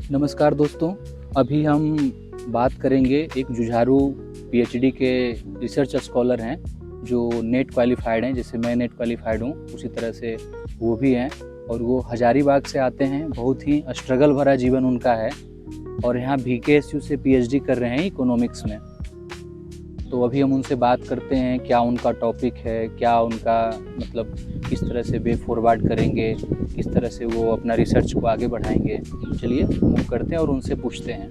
नमस्कार दोस्तों, अभी हम बात करेंगे एक जुझारू पीएचडी के रिसर्च स्कॉलर हैं जो नेट क्वालिफाइड हैं। जैसे मैं नेट क्वालिफाइड हूँ, उसी तरह से वो भी हैं और वो हजारीबाग से आते हैं। बहुत ही स्ट्रगल भरा जीवन उनका है और यहाँ बीकेएसयू से पीएचडी कर रहे हैं इकोनॉमिक्स में। तो अभी हम उनसे बात करते हैं, क्या उनका टॉपिक है, क्या उनका मतलब किस तरह से वे फॉरवर्ड करेंगे, किस तरह से वो अपना रिसर्च को आगे बढ़ाएंगे। चलिए मूव करते हैं और उनसे पूछते हैं।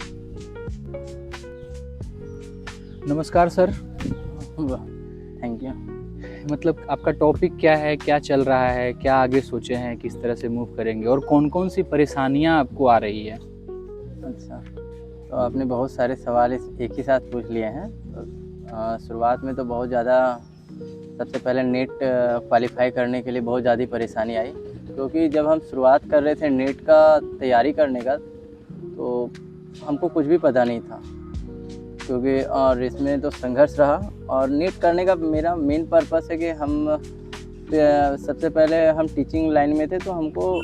नमस्कार सर। Thank you. मतलब आपका टॉपिक क्या है, क्या चल रहा है, क्या आगे सोचे हैं, किस तरह से मूव करेंगे और कौन कौन सी परेशानियां आपको आ रही है? अच्छा, तो आपने बहुत सारे सवाल एक ही साथ पूछ लिए हैं। तो शुरुआत में तो बहुत ज़्यादा, सबसे पहले नेट क्वालिफाई करने के लिए बहुत ज़्यादा परेशानी आई, क्योंकि जब हम शुरुआत कर रहे थे नेट का तैयारी करने का, तो हमको कुछ भी पता नहीं था, क्योंकि और इसमें तो संघर्ष रहा। और नेट करने का मेरा मेन पर्पस है कि हम सबसे पहले हम टीचिंग लाइन में थे, तो हमको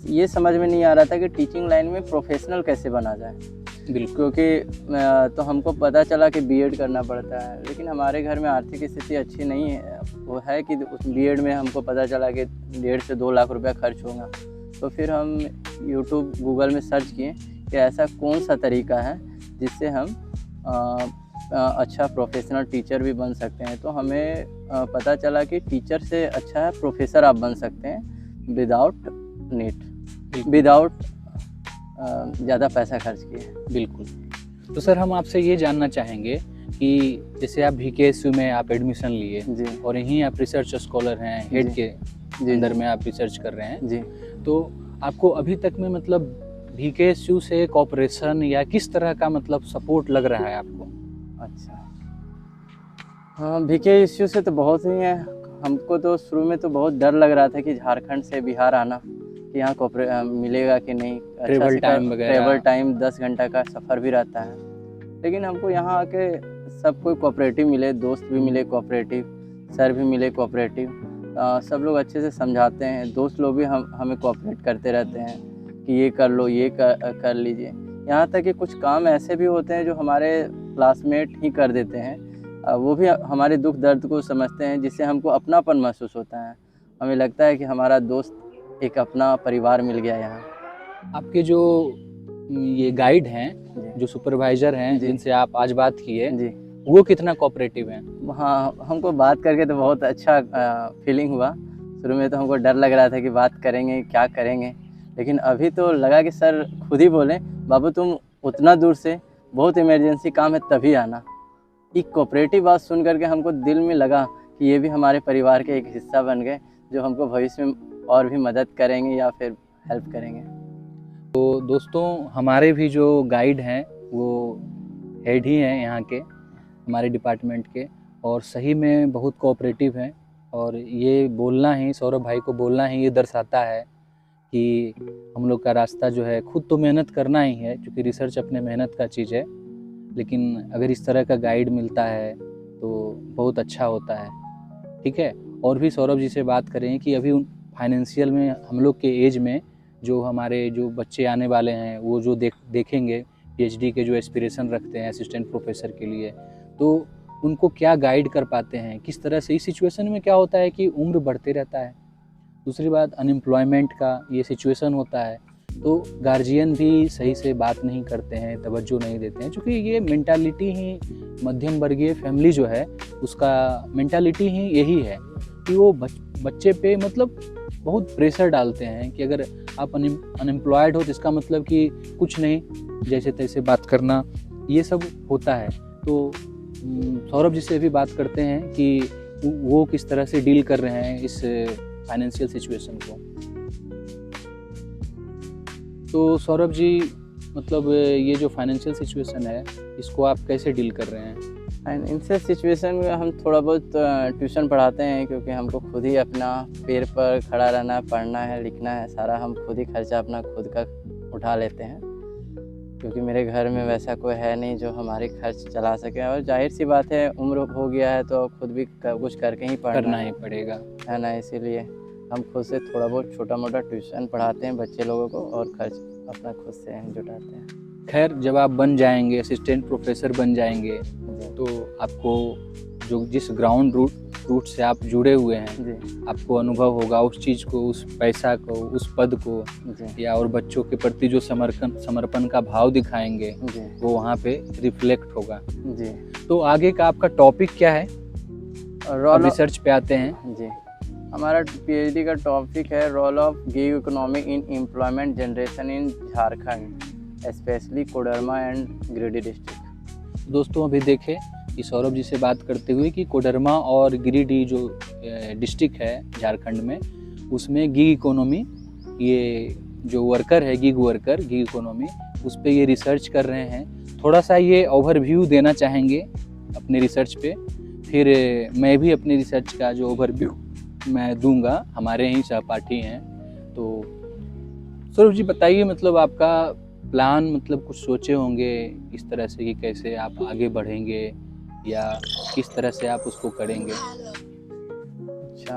ये समझ में नहीं आ रहा था कि टीचिंग लाइन में प्रोफेशनल कैसे बना जाए। बिल्कुल। क्योंकि तो हमको पता चला कि बीएड करना पड़ता है, लेकिन हमारे घर में आर्थिक स्थिति अच्छी नहीं है। वो है कि उस बीएड में हमको पता चला कि 1.5 से 2 लाख रुपया खर्च होगा। तो फिर हम यूट्यूब गूगल में सर्च किए कि ऐसा कौन सा तरीका है जिससे हम अच्छा प्रोफेशनल टीचर भी बन सकते हैं। तो हमें पता चला कि टीचर से अच्छा है प्रोफेसर आप बन सकते हैं विदाउट नेट, विदाउट ज़्यादा पैसा खर्च किए। बिल्कुल। तो सर हम आपसे ये जानना चाहेंगे कि जैसे आप बीकेएसयू में आप एडमिशन लिए जी, और यहीं आप रिसर्च स्कॉलर हैं, हेड के अंदर में आप रिसर्च कर रहे हैं। जी। तो आपको अभी तक में मतलब बीकेएसयू से कोऑपरेशन या किस तरह का मतलब सपोर्ट लग रहा है आपको? अच्छा, हाँ, बीके इश्यू से तो बहुत ही है। हमको तो शुरू में तो बहुत डर लग रहा था कि झारखंड से बिहार आना, कि यहाँ मिलेगा कि नहीं। ट्रेवल टाइम वगैरह? ट्रेवल टाइम 10 घंटा का सफ़र भी रहता है, लेकिन हमको यहाँ आके सब कोई कोऑपरेटिव मिले, दोस्त भी मिले कोऑपरेटिव, सर भी मिले कोऑपरेटिव। सब लोग अच्छे से समझाते हैं, दोस्त लोग भी हमें कोऑपरेट करते रहते हैं कि ये कर लो, ये कर लीजिए। यहाँ तक कि कुछ काम ऐसे भी होते हैं जो हमारे क्लासमेट ही कर देते हैं, वो भी हमारे दुख दर्द को समझते हैं, जिससे हमको अपनापन महसूस होता है। हमें लगता है कि हमारा दोस्त एक अपना परिवार मिल गया यहाँ। आपके जो ये गाइड हैं, जी, जो सुपरवाइजर हैं, जी, जिनसे आप आज बात किए, जी। वो कितना कोऑपरेटिव हैं? हाँ, हमको बात करके तो बहुत अच्छा फीलिंग हुआ। शुरू में तो हमको डर लग रहा था कि बात करेंगे, क्या करेंगे, लेकिन अभी तो लगा कि सर खुद ही बोले, बाबू तुम उतना दूर से, बहुत इमरजेंसी काम है तभी आना। एक कोऑपरेटिव बात सुन करके हमको दिल में लगा कि ये भी हमारे परिवार के एक हिस्सा बन गए, जो हमको भविष्य में और भी मदद करेंगे या फिर हेल्प करेंगे। तो दोस्तों, हमारे भी जो गाइड हैं वो हेड ही हैं यहाँ के, हमारे डिपार्टमेंट के, और सही में बहुत कोऑपरेटिव हैं। और ये बोलना ही, सौरभ भाई को बोलना ही ये दर्शाता है कि हम लोग का रास्ता जो है, खुद तो मेहनत करना ही है क्योंकि रिसर्च अपने मेहनत का चीज़ है, लेकिन अगर इस तरह का गाइड मिलता है तो बहुत अच्छा होता है। ठीक है। और भी सौरभ जी से बात करें कि अभी उन फाइनेंशियल में हम लोग के एज में जो हमारे जो बच्चे आने वाले हैं, वो जो देखेंगे पीएचडी के जो एस्पिरेशन रखते हैं असिस्टेंट प्रोफेसर के लिए, तो उनको क्या गाइड कर पाते हैं, किस तरह से। इस सिचुएशन में क्या होता है कि उम्र बढ़ते रहता है, दूसरी बात अनएम्प्लॉयमेंट का ये सिचुएशन होता है, तो गार्जियन भी सही से बात नहीं करते हैं, तवज्जो नहीं देते हैं, क्योंकि ये मेंटालिटी ही मध्यम वर्गीय फैमिली जो है उसका मेंटालिटी ही यही है कि वो बच्चे पे मतलब बहुत प्रेशर डालते हैं कि अगर आप अनएम्प्लॉयड हो तो इसका मतलब कि कुछ नहीं, जैसे तैसे बात करना, ये सब होता है। तो सौरभ जी से भी बात करते हैं कि वो किस तरह से डील कर रहे हैं इस फाइनेंशियल सिचुएशन को। तो सौरभ जी, मतलब ये जो फाइनेंशियल सिचुएशन है, इसको आप कैसे डील कर रहे हैं? फाइनेंशियल सिचुएशन में हम थोड़ा बहुत ट्यूशन पढ़ाते हैं, क्योंकि हमको खुद ही अपना पैर पर खड़ा रहना, पढ़ना है, लिखना है, सारा हम खुद ही खर्चा अपना खुद का उठा लेते हैं, क्योंकि मेरे घर में वैसा कोई है नहीं जो हमारे खर्च चला सके। और जाहिर सी बात है, उम्र हो गया है तो खुद भी कुछ करके ही करना ही पड़ेगा, है ना। इसीलिए हम खुद से थोड़ा बहुत छोटा मोटा ट्यूशन पढ़ाते हैं बच्चे लोगों को और खर्च अपना खुद से जुटाते हैं। खैर, जब आप बन जाएंगे, असिस्टेंट प्रोफेसर बन जाएंगे, जी तो आपको जो जिस ग्राउंड रूट से आप जुड़े हुए हैं, जी आपको अनुभव होगा उस चीज़ को, उस पैसा को, उस पद को, जी या और बच्चों के प्रति जो समर्पण का भाव दिखाएंगे, जी वो वहाँ पे रिफ्लेक्ट होगा। जी। तो आगे का आपका टॉपिक क्या है? रोल रिसर्च पे आते हैं। जी, हमारा पीएचडी का टॉपिक है role of gig economy in employment generation in Jharkhand, specially Koderma and Giridih district. दोस्तों, अभी देखें कि सौरभ जी से बात करते हुए कि कोडरमा और गिरिडीह जो डिस्ट्रिक्ट है झारखंड में, उसमें गिग इकोनॉमी, ये जो वर्कर है गिग इकोनॉमी, उस पे ये रिसर्च कर रहे हैं। थोड़ा सा ये ओवरव्यू देना चाहेंगे अपने रिसर्च पे, फिर मैं भी अपने रिसर्च का जो ओवरव्यू मैं दूंगा, हमारे ही सहपाठी हैं। तो सौरभ जी बताइए, मतलब आपका प्लान, मतलब कुछ सोचे होंगे इस तरह से कि कैसे आप आगे बढ़ेंगे या किस तरह से आप उसको करेंगे? अच्छा,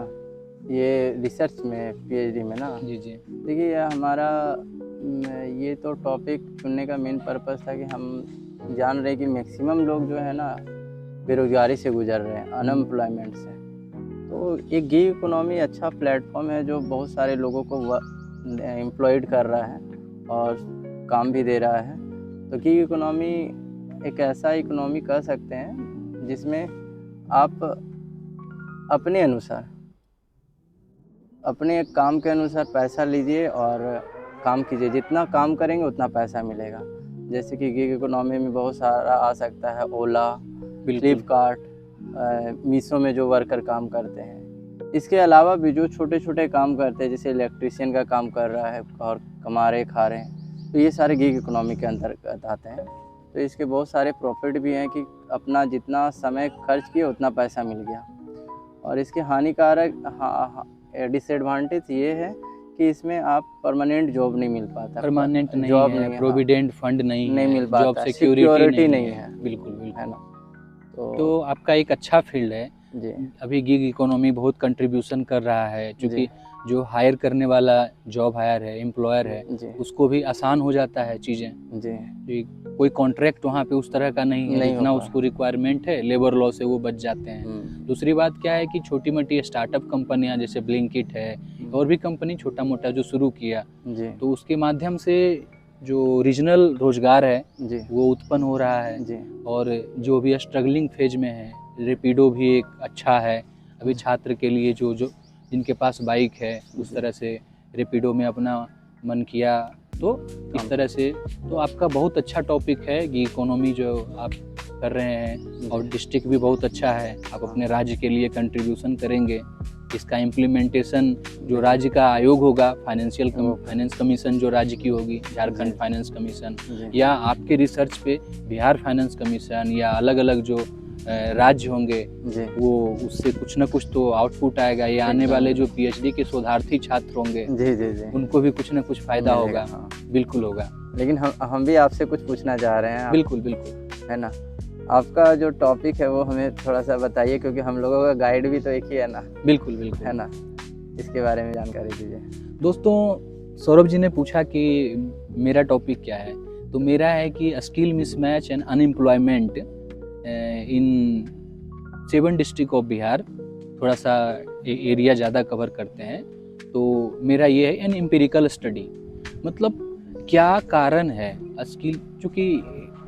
ये रिसर्च में पीएचडी में ना, जी जी। देखिए हमारा ये तो टॉपिक चुनने का मेन पर्पस था कि हम जान रहे हैं कि मैक्सिमम लोग जो है ना बेरोजगारी से गुजर रहे हैं, अनएम्प्लॉयमेंट से। तो एक गिग इकोनॉमी अच्छा प्लेटफॉर्म है जो बहुत सारे लोगों को एम्प्लॉयड कर रहा है और काम भी दे रहा है। तो गिग इकोनॉमी एक ऐसा इकोनॉमी कह सकते हैं जिसमें आप अपने अनुसार, अपने काम के अनुसार पैसा लीजिए और काम कीजिए। जितना काम करेंगे उतना पैसा मिलेगा। जैसे कि गिग इकोनॉमी में बहुत सारा आ सकता है, ओला, फ्लिपकार्ट, मीशो में जो वर्कर काम करते हैं। इसके अलावा भी जो छोटे छोटे काम करते हैं, जैसे इलेक्ट्रीशियन का काम कर रहा है और कमा रहे खा रहे हैं, तो ये सारे गिग इकोनॉमी के अंतर्गत आते हैं। तो इसके बहुत सारे प्रॉफिट भी हैं कि अपना जितना समय खर्च किया उतना पैसा मिल गया। और इसके हानिकारक डिसएडवांटेज ये है कि इसमें आप परमानेंट जॉब नहीं मिल पाता, परमानेंट नहीं जॉब है, नहीं, प्रोविडेंट फंड नहीं मिल है, पाता, जॉब सिक्योरिटी नहीं है। बिल्कुल बिल्कुल। है ना। तो आपका एक अच्छा फील्ड है। जी अभी गिग इकोनॉमी बहुत कंट्रीब्यूशन कर रहा है, क्योंकि जी जो हायर करने वाला जॉब हायर है, एम्प्लॉयर है, जी उसको भी आसान हो जाता है चीज़ें। जी। कोई कॉन्ट्रैक्ट वहाँ पे उस तरह का नहीं है, जितना होता। उसको रिक्वायरमेंट है, लेबर लॉ से वो बच जाते हैं। दूसरी बात क्या है कि छोटी मोटी स्टार्टअप कंपनियां जैसे ब्लिंकिट है, और भी कंपनी छोटा मोटा जो शुरू किया, जी तो उसके माध्यम से जो रीजनल रोजगार है जी वो उत्पन्न हो रहा है। जी और जो भी स्ट्रगलिंग फेज में है, रेपिडो भी एक अच्छा है अभी छात्र के लिए, जो जिनके पास बाइक है, उस तरह से रेपिडो में अपना मन किया। तो इस तरह से तो आपका बहुत अच्छा टॉपिक है गिग इकोनॉमी जो आप कर रहे हैं, और डिस्ट्रिक्ट भी बहुत अच्छा है। आप अपने राज्य के लिए कंट्रीब्यूशन करेंगे। इसका इम्प्लीमेंटेशन जो राज्य का आयोग होगा, फाइनेंस कमीशन जो राज्य की होगी, झारखंड फाइनेंस कमीशन, या आपके रिसर्च पे बिहार फाइनेंस कमीशन या अलग अलग जो राज्य होंगे, वो उससे कुछ ना कुछ तो आउटपुट आएगा। ये आने वाले जो पीएचडी के शोधार्थी छात्र होंगे, उनको भी कुछ ना कुछ फायदा होगा। बिल्कुल होगा। लेकिन हम भी आपसे कुछ पूछना चाह रहे हैं। बिल्कुल बिल्कुल, है ना। आपका जो टॉपिक है वो हमें थोड़ा सा बताइए, क्योंकि हम लोगों का गाइड भी तो एक ही है ना। बिल्कुल बिल्कुल, है ना। इसके बारे में जानकारी दीजिए। दोस्तों, सौरभ जी ने पूछा कि मेरा टॉपिक क्या है, तो मेरा है कि skill mismatch and unemployment in 7 district of Bihar. थोड़ा सा एरिया ज़्यादा कवर करते हैं। तो मेरा ये है एन एम्पिरिकल स्टडी, मतलब क्या कारण है स्किल, चूँकि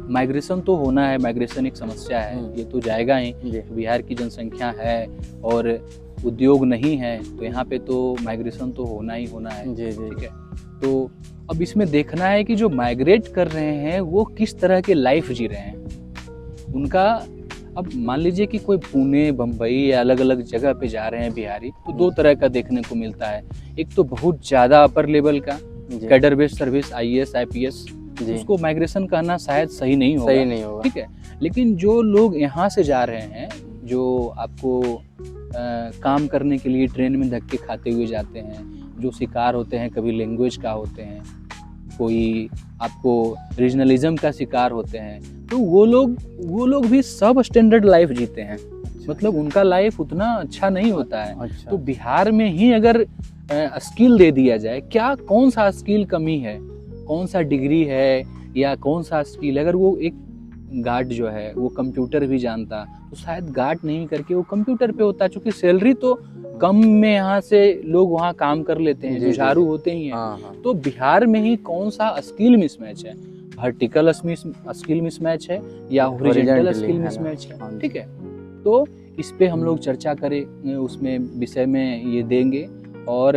माइग्रेशन तो होना है, माइग्रेशन एक समस्या है, ये तो जाएगा ही। तो बिहार की जनसंख्या है और उद्योग नहीं है, तो यहाँ पे तो माइग्रेशन तो होना ही होना है। ठीक है। तो अब इसमें देखना है कि जो माइग्रेट कर रहे हैं वो किस तरह के लाइफ जी रहे हैं उनका। अब मान लीजिए कि कोई पुणे, बम्बई या अलग अलग जगह पे जा रहे हैं बिहारी, तो 2 तरह का देखने को मिलता है। एक तो बहुत ज़्यादा अपर लेवल का cadre based service, IAS IPS, उसको माइग्रेशन कहना शायद सही नहीं होगा। ठीक है। लेकिन जो लोग यहाँ से जा रहे हैं, जो आपको काम करने के लिए ट्रेन में धक्के खाते हुए जाते हैं, जो शिकार होते हैं, कभी लैंग्वेज का होते हैं, कोई आपको रीजनलिज्म का शिकार होते हैं, तो वो लोग भी सब स्टैंडर्ड लाइफ जीते हैं। मतलब उनका लाइफ उतना अच्छा नहीं होता है। तो बिहार में ही अगर स्किल दे दिया जाए, कौन सा स्किल कमी है, कौन सा डिग्री है या कौन सा स्किल, अगर वो एक गार्ड जो है वो कंप्यूटर भी जानता तो शायद गार्ड नहीं करके वो कंप्यूटर पे होता, क्योंकि सैलरी तो कम में यहाँ से लोग वहाँ काम कर लेते हैं, जुझारू होते ही हैं। हाँ। तो बिहार में ही कौन सा स्किल मिसमैच है, वर्टिकल स्किल मिसमैच है या हॉरिजॉन्टल स्किल मिसमैच है, ठीक है। तो इस पे हम लोग चर्चा करें, उसमें विषय में ये देंगे। और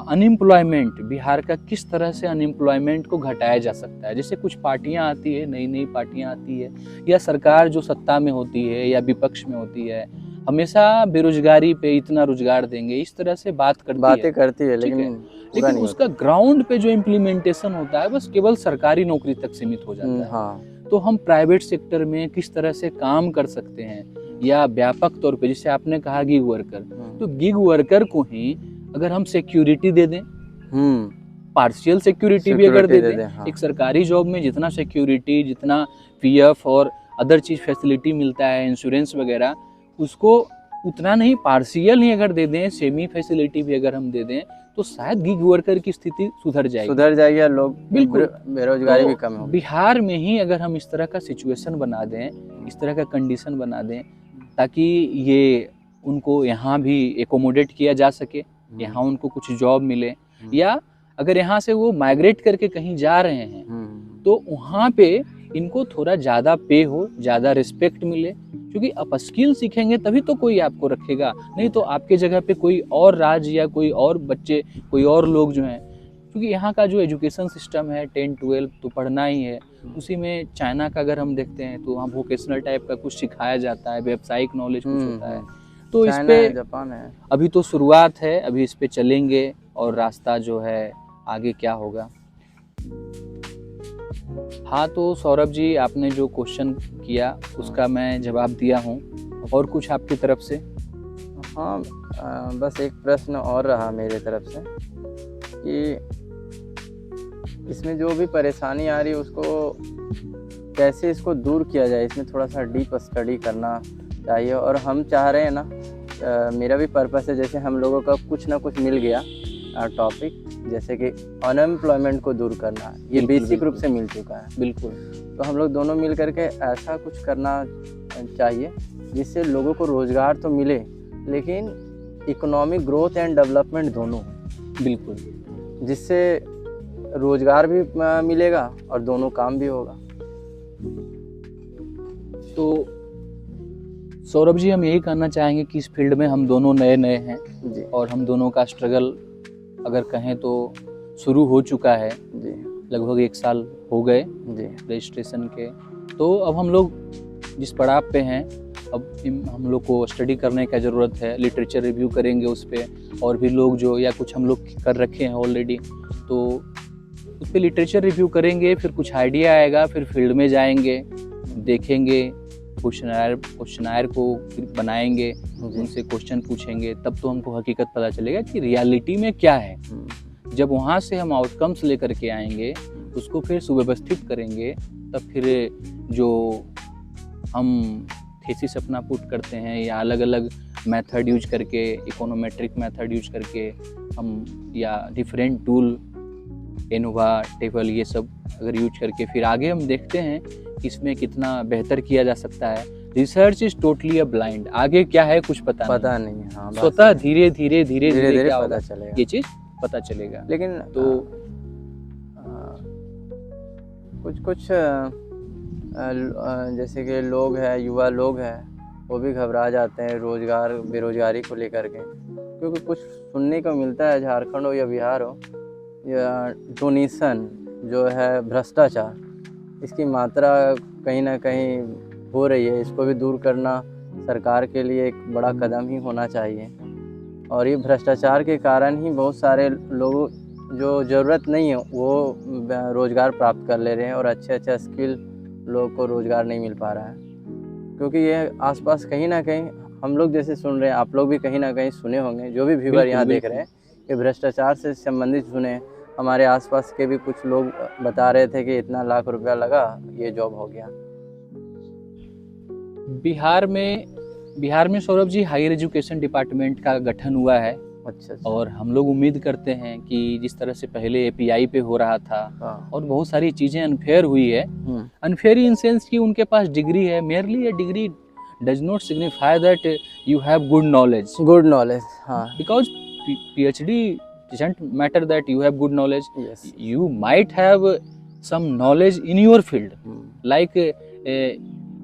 अनएम्प्लॉयमेंट, बिहार का किस तरह से अनएम्प्लॉयमेंट को घटाया जा सकता है। जैसे कुछ पार्टियां आती है, नई नई पार्टियां आती है, या सरकार जो सत्ता में होती है या विपक्ष में होती है, हमेशा बेरोजगारी पे इतना रोजगार देंगे इस तरह से बातें करती है, लेकिन उसका ग्राउंड पे जो इम्प्लीमेंटेशन होता है बस केवल सरकारी नौकरी तक सीमित हो जाता है। हाँ। तो हम प्राइवेट सेक्टर में किस तरह से काम कर सकते हैं, या व्यापक तौर पे, जैसे आपने कहा गिग वर्कर, तो गिग वर्कर को ही अगर हम सिक्योरिटी दे दें, पार्शियल सिक्योरिटी भी अगर दे दें, हाँ। एक सरकारी जॉब में जितना सिक्योरिटी, जितना पीएफ और अदर चीज फैसिलिटी मिलता है, इंश्योरेंस वगैरह, उसको उतना नहीं, पार्शियल ही अगर दे दें, सेमी फैसिलिटी भी अगर हम दे दें, तो शायद गिग वर्कर की स्थिति सुधर जाएगी और लोग बिल्कुल बेरोजगारी भी कम होगी। बिहार में ही अगर हम इस तरह का सिचुएशन बना दें, इस तरह का कंडीशन बना दें, ताकि ये उनको यहाँ भी एकोमोडेट किया जा सके, यहाँ उनको कुछ जॉब मिले, या अगर यहाँ से वो माइग्रेट करके कहीं जा रहे हैं तो वहाँ पे इनको थोड़ा ज़्यादा पे हो, ज़्यादा रिस्पेक्ट मिले, क्योंकि आप स्किल सीखेंगे तभी तो कोई आपको रखेगा, नहीं तो आपके जगह पे कोई और राज्य या कोई और बच्चे, कोई और लोग जो हैं, क्योंकि यहाँ का जो एजुकेशन सिस्टम है 10-12 तो पढ़ना ही है, उसी में चाइना का अगर हम देखते हैं तो वहाँ वोकेशनल टाइप का कुछ सिखाया जाता है, व्यावसायिक नॉलेज कुछ होता है। तो इस पे जापान है, अभी तो शुरुआत है, अभी इस पे चलेंगे और रास्ता जो है आगे क्या होगा। हाँ, तो सौरभ जी आपने जो क्वेश्चन किया उसका मैं जवाब दिया हूँ, और कुछ आपकी तरफ से? हाँ, बस एक प्रश्न और रहा मेरे तरफ से कि इसमें जो भी परेशानी आ रही है उसको कैसे इसको दूर किया जाए, इसमें थोड़ा सा डीप स्टडी करना चाहिए। और हम चाह रहे हैं ना, मेरा भी पर्पस है, जैसे हम लोगों का कुछ ना कुछ मिल गया टॉपिक, जैसे कि अनएम्प्लॉयमेंट को दूर करना, ये बेसिक रूप से मिल चुका है। बिल्कुल। तो हम लोग दोनों मिल करके ऐसा कुछ करना चाहिए जिससे लोगों को रोज़गार तो मिले, लेकिन इकोनॉमिक ग्रोथ एंड डेवलपमेंट दोनों। बिल्कुल, जिससे रोज़गार भी मिलेगा और दोनों काम भी होगा। तो सौरभ जी हम यही कहना चाहेंगे कि इस फील्ड में हम दोनों नए नए हैं जी, और हम दोनों का स्ट्रगल अगर कहें तो शुरू हो चुका है जी, लगभग 1 साल हो गए जी रजिस्ट्रेशन के। तो अब हम लोग जिस पड़ाव पे हैं, अब हम लोग को स्टडी करने का ज़रूरत है, लिटरेचर रिव्यू करेंगे उस पर, और भी लोग जो या कुछ हम लोग कर रखे हैं ऑलरेडी, तो उस पर लिटरेचर रिव्यू करेंगे, फिर कुछ आइडिया आएगा, फिर फील्ड में जाएंगे, देखेंगे, क्वेश्चनायर को बनाएंगे, उनसे क्वेश्चन पूछेंगे, तब तो हमको हकीकत पता चलेगा कि रियलिटी में क्या है। जब वहाँ से हम आउटकम्स लेकर के आएंगे, उसको फिर सुव्यवस्थित करेंगे, तब फिर जो हम थीसिस अपना पुट करते हैं या अलग अलग मेथड यूज करके, इकोनोमेट्रिक मेथड यूज करके हम, या डिफरेंट टूल, एनोवा, टेबल, ये सब अगर यूज करके फिर आगे हम देखते हैं कि इसमें कितना बेहतर किया जा सकता है। Research is totally a blind, आगे क्या है कुछ पता नहीं। हाँ, स्वतः धीरे धीरे क्या पता चलेगा, ये चीज पता चलेगा। लेकिन तो कुछ जैसे कि लोग हैं, युवा लोग हैं, वो भी घबरा जाते हैं रोजगार बेरोजगारी को लेकर के, क्योंकि कुछ सुनने को मिलता है झारखंड हो या बिहार हो, या डोनेशन जो है, भ्रष्टाचार, इसकी मात्रा कहीं ना कहीं हो रही है। इसको भी दूर करना सरकार के लिए एक बड़ा कदम ही होना चाहिए। और ये भ्रष्टाचार के कारण ही बहुत सारे लोग जो ज़रूरत नहीं है वो रोज़गार प्राप्त कर ले रहे हैं, और अच्छा स्किल लोग को रोज़गार नहीं मिल पा रहा है। क्योंकि ये आसपास कहीं ना कहीं हम लोग जैसे सुन रहे हैं, आप लोग भी कहीं ना कहीं सुने होंगे, जो भी व्यूअर यहाँ देख रहे हैं, कि भ्रष्टाचार से संबंधित सुने। हमारे आसपास के भी कुछ लोग बता रहे थे कि इतना लाख रुपया लगा, ये जॉब हो गया। बिहार में Saurabh ji higher education department का गठन हुआ है, अच्छा अच्छा। और हम लोग उम्मीद करते हैं कि जिस तरह से पहले एपीआई पे हो रहा था हाँ। और बहुत सारी चीज़ें अनफेयर हुई है, हम्म, अनफेयर इन सेंस कि उनके पास डिग्री है, merely a degree does not signify that you have good knowledge, good knowledge, हाँ। Because PhD doesn't matter that you have good knowledge. Yes. You might have some knowledge in your field, like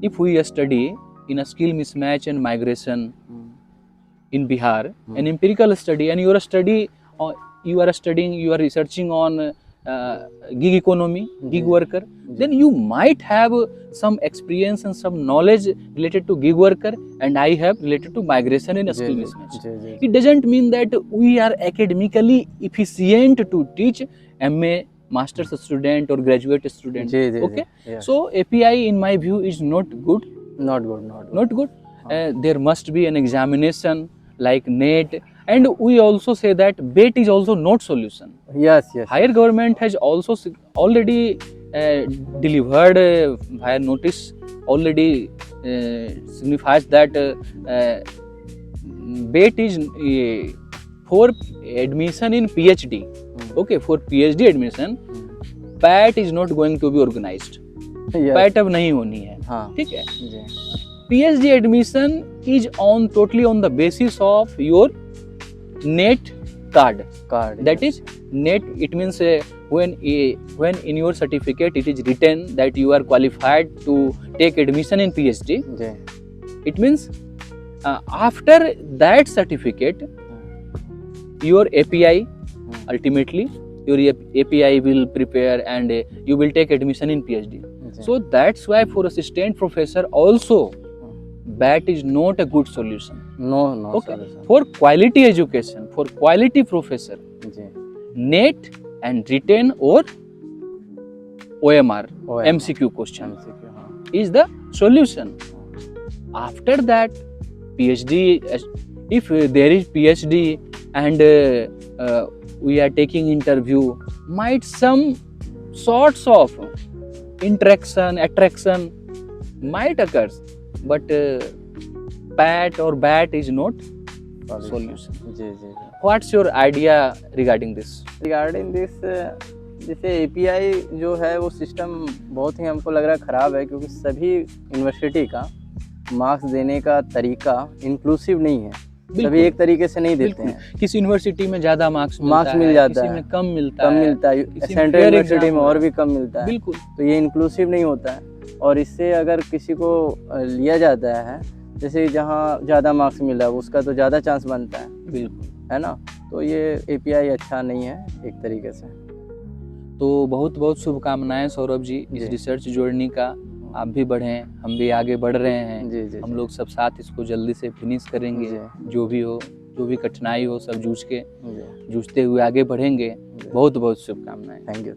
if we study in a skill mismatch and migration in Bihar, an empirical study, and you are studying, you are researching on gig economy, gig worker, then you might have some experience and some knowledge related to gig worker, and I have related to migration in a skill mismatch. It doesn't mean that we are academically efficient to teach MA master's student or graduate student. Okay, yes. so API in my view is not good. Not good, not good. Not good. There must be an examination like NET, and we also say that BET is also not solution. Yes, yes. Higher government has also already delivered via notice, already signifies that BET is for admission in PhD. Okay, for PhD admission, PAT is not going to be organized. Yes. PAT अब नहीं होनी है, हाँ। ठीक है। जी। PhD admission is on totally on the basis of your NET card. That is NET. It means when in your certificate it is written that you are qualified to take admission in PhD. जी। It means after that certificate, your API ultimately your API will prepare and you will take admission in PhD. So that's why for assistant professor also BAT is not a good solution. No Okay. solution. For quality education, for quality professor, जी। NET and written or OMR, OMR. MCQ question MCQ, हाँ। is the solution. After that, PhD, if there is PhD and we are taking interview, might some sorts of interaction, attraction might occur, but PAT or BAT is not solution. जी जी। What's your idea regarding this? Regarding this, जैसे API जो है वो system बहुत ही हमको लग रहा है ख़राब है, क्योंकि सभी यूनिवर्सिटी का मार्क्स देने का तरीका इंक्लूसिव नहीं है। सभी एक तरीके से नहीं देते हैं। किसी यूनिवर्सिटी में ज़्यादा मार्क्स मिल जाता किसी है, में कम मिलता है, सेंट्रल यूनिवर्सिटी में और भी कम मिलता है। बिल्कुल। तो ये इंक्लूसिव नहीं होता है, और इससे अगर किसी को लिया जाता है, जैसे जहाँ ज़्यादा मार्क्स मिला है उसका तो ज़्यादा चांस बनता है। बिल्कुल, है ना। तो ये एपीआई अच्छा नहीं है एक तरीके से। तो बहुत बहुत शुभकामनाएं सौरभ जी इस रिसर्च जर्नी का। आप भी बढ़ें, हम भी आगे बढ़ रहे हैं। जी जी। हम लोग सब साथ इसको जल्दी से फिनिश करेंगे। जो भी हो, जो भी कठिनाई हो, सब जूझते हुए आगे बढ़ेंगे। बहुत बहुत शुभकामनाएं। Thank you.